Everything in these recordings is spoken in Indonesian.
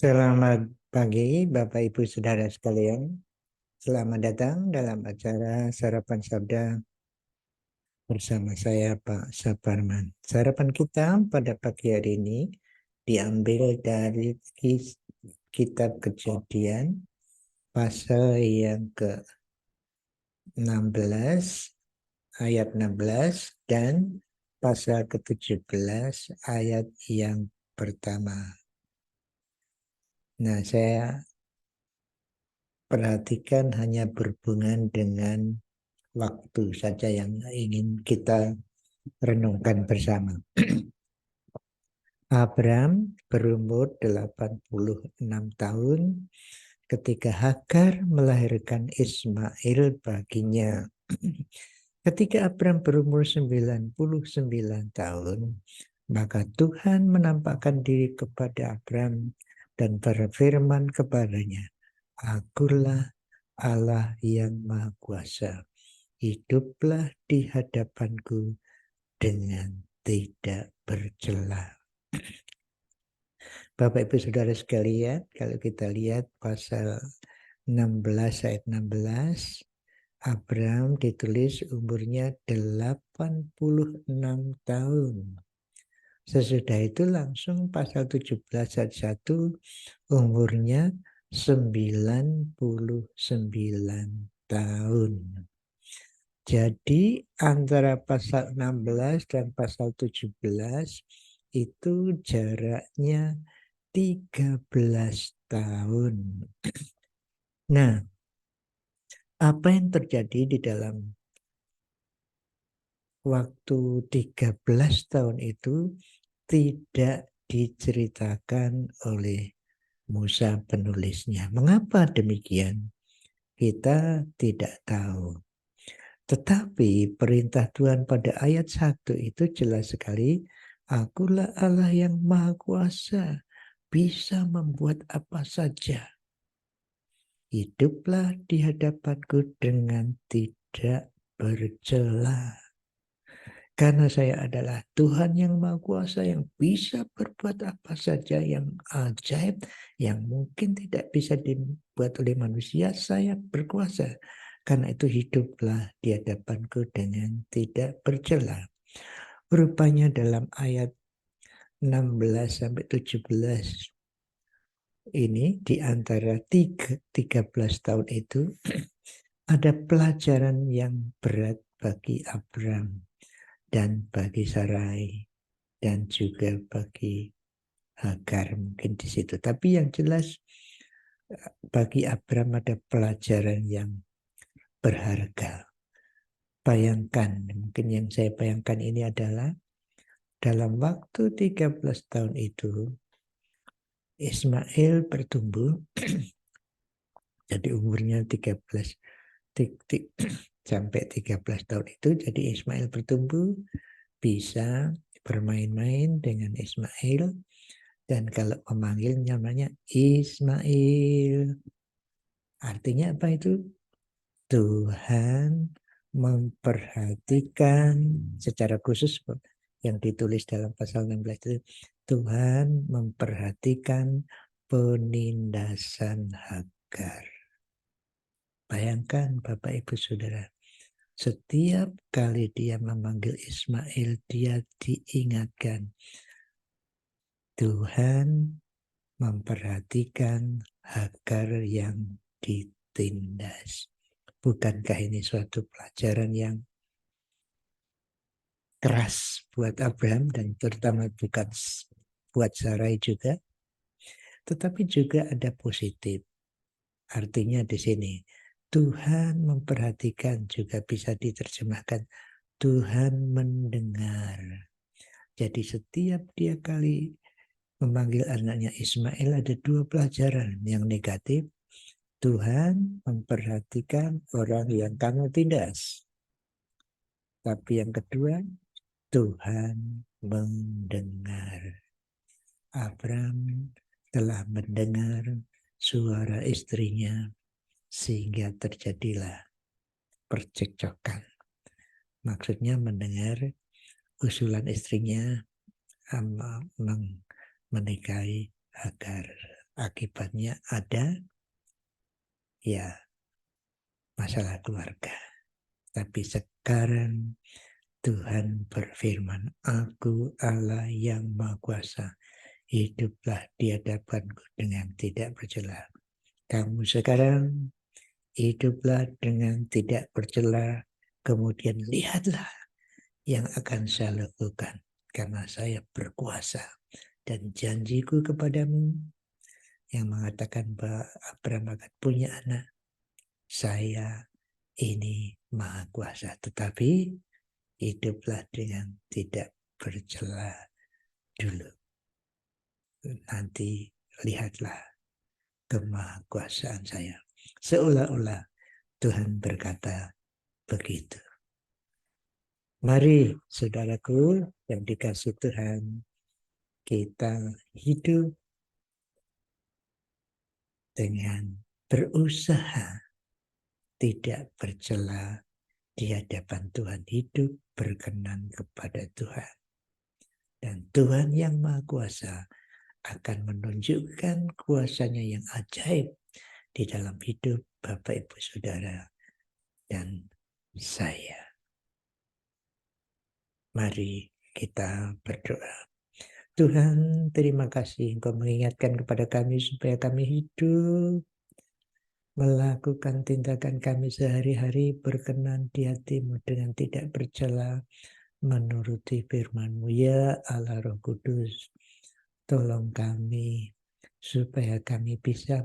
Selamat pagi Bapak Ibu Saudara sekalian. Selamat datang dalam acara Sarapan Sabda bersama saya Pak Saparman. Sarapan kita pada pagi hari ini diambil dari Kitab Kejadian pasal yang ke-16 ayat 16 dan pasal ke-17 ayat yang pertama. Nah, saya perhatikan hanya berhubungan dengan waktu saja yang ingin kita renungkan bersama. Abraham berumur 86 tahun ketika Hagar melahirkan Ismail baginya. Ketika Abraham berumur 99 tahun, maka Tuhan menampakkan diri kepada Abraham dan berfirman kepadanya, "Akulah Allah yang Maha Kuasa. Hiduplah di hadapanku dengan tidak bercela." Bapak Ibu Saudara sekalian, kalau kita lihat pasal 16 ayat 16, Abraham ditulis umurnya 86 tahun. Sesudah itu langsung pasal 17 ayat 1, umurnya 99 tahun. Jadi antara pasal 16 dan pasal 17 itu jaraknya 13 tahun. Nah, apa yang terjadi di dalam waktu 13 tahun itu tidak diceritakan oleh Musa penulisnya. Mengapa demikian? Kita tidak tahu. Tetapi perintah Tuhan pada ayat 1 itu jelas sekali. Akulah Allah yang Maha Kuasa, bisa membuat apa saja. Hiduplah di hadapanku dengan tidak bercela. Karena saya adalah Tuhan yang Maha Kuasa yang bisa berbuat apa saja yang ajaib, yang mungkin tidak bisa dibuat oleh manusia, saya berkuasa. Karena itu hiduplah di hadapanku dengan tidak bercela. Rupanya dalam ayat 16 sampai 17 ini di antara 13 tahun itu ada pelajaran yang berat bagi Abraham dan bagi Sarai dan juga bagi Hagar mungkin di situ. Tapi yang jelas bagi Abraham ada pelajaran yang berharga. Bayangkan, mungkin yang saya bayangkan ini adalah dalam waktu 13 tahun itu Ismail bertumbuh jadi umurnya 13 sampai 13 tahun itu, jadi Ismail bertumbuh bisa bermain-main dengan Ismail, dan kalau memanggil namanya Ismail. Artinya apa itu? Tuhan memperhatikan secara khusus yang ditulis dalam pasal 16 itu. Tuhan memperhatikan penindasan Hagar. Bayangkan Bapak Ibu Saudara, setiap kali dia memanggil Ismail, dia diingatkan Tuhan memperhatikan Hagar yang ditindas. Bukankah ini suatu pelajaran yang keras buat Abraham dan terutama bukan buat Sarai juga, tetapi juga ada positif. Artinya di sini Tuhan memperhatikan juga bisa diterjemahkan Tuhan mendengar. Jadi setiap dia kali memanggil anaknya Ismail ada dua pelajaran. Yang negatif, Tuhan memperhatikan orang yang kamu tindas. Tapi yang kedua, Tuhan mendengar. Abraham telah mendengar suara istrinya sehingga terjadilah percekcokan. Maksudnya mendengar usulan istrinya menikahi Hagar. Akibatnya ada ya masalah keluarga. Tapi sekarang Tuhan berfirman, Aku Allah yang Maha Kuasa, hiduplah di hadapanku dengan tidak bercela. Kamu sekarang hiduplah dengan tidak bercela, kemudian lihatlah yang akan saya lakukan, karena saya berkuasa. Dan janjiku kepadamu yang mengatakan bahwa Abraham akan punya anak, saya ini Maha Kuasa. Tetapi hiduplah dengan tidak bercela dulu. Nanti lihatlah kemahakuasaan saya. Seolah-olah Tuhan berkata begitu. Mari saudaraku yang dikasih Tuhan, kita hidup dengan berusaha tidak bercela di hadapan Tuhan, hidup berkenan kepada Tuhan. Dan Tuhan yang Maha Kuasa akan menunjukkan kuasanya yang ajaib di dalam hidup Bapak Ibu Saudara dan saya. Mari kita berdoa. Tuhan, terima kasih Engkau mengingatkan kepada kami supaya kami hidup melakukan tindakan kami sehari-hari berkenan di hati-Mu dengan tidak bercela menuruti firman-Mu. Ya Allah Roh Kudus, tolong kami supaya kami bisa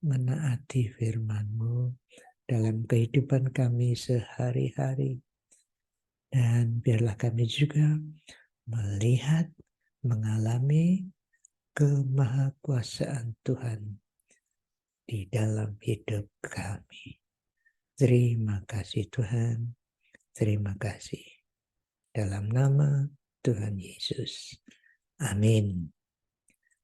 menaati firman-Mu dalam kehidupan kami sehari-hari. Dan biarlah kami juga melihat, mengalami kemahakuasaan Tuhan di dalam hidup kami. Terima kasih Tuhan, terima kasih. Dalam nama Tuhan Yesus. Amin.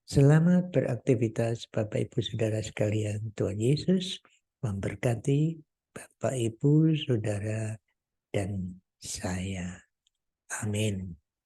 Selamat beraktivitas Bapak Ibu Saudara sekalian. Tuhan Yesus memberkati Bapak Ibu Saudara dan saya. Amin.